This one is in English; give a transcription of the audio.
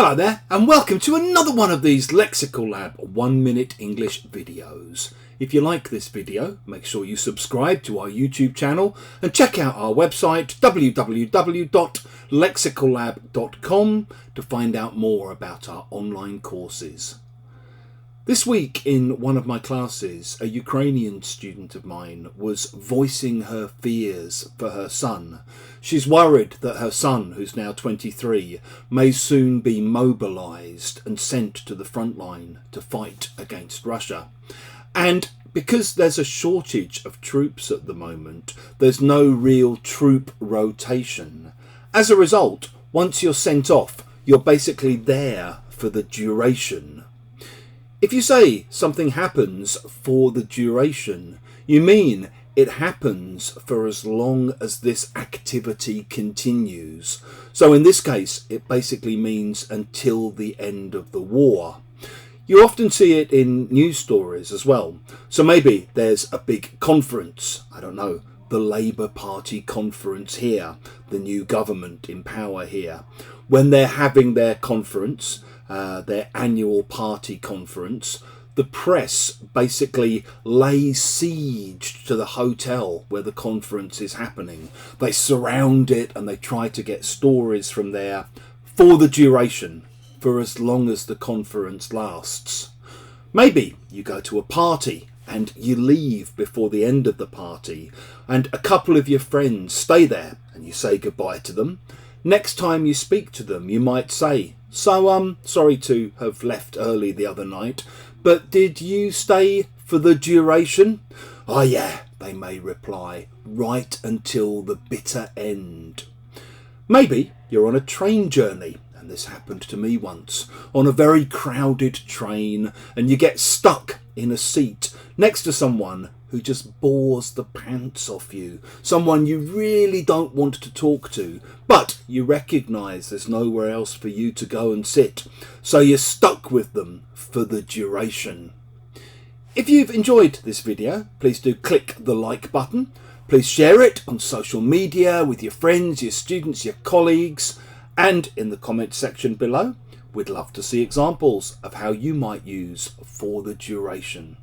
Hello there, and welcome to another one of these Lexical Lab 1 minute English videos. If you like this video, make sure you subscribe to our YouTube channel and check out our website www.lexicallab.com to find out more about our online courses. This week in one of my classes, a Ukrainian student of mine was voicing her fears for her son. She's worried that her son, who's now 23, may soon be mobilised and sent to the front line to fight against Russia. And because there's a shortage of troops at the moment, there's no real troop rotation. As a result, once you're sent off, you're basically there for the duration. If you say something happens for the duration, you mean it happens for as long as this activity continues. So in this case, it basically means until the end of the war. You often see it in news stories as well. So maybe there's a big conference, I don't know, the Labour Party conference here, the new government in power here. When they're having their conference, their annual party conference, the press basically lays siege to the hotel where the conference is happening. They surround it and they try to get stories from there for the duration, for as long as the conference lasts. Maybe you go to a party and you leave before the end of the party, and a couple of your friends stay there and you say goodbye to them. Next time you speak to them, you might say, "So, sorry to have left early the other night, but did you stay for the duration?" "Oh yeah," they may reply, "right until the bitter end." Maybe you're on a train journey, and this happened to me once, on a very crowded train, and you get stuck in a seat next to someone who just bores the pants off you, someone you really don't want to talk to, but you recognise there's nowhere else for you to go and sit, so you're stuck with them for the duration. If you've enjoyed this video, please do click the like button. Please share it on social media with your friends, your students, your colleagues, and in the comment section below. We'd love to see examples of how you might use for the duration.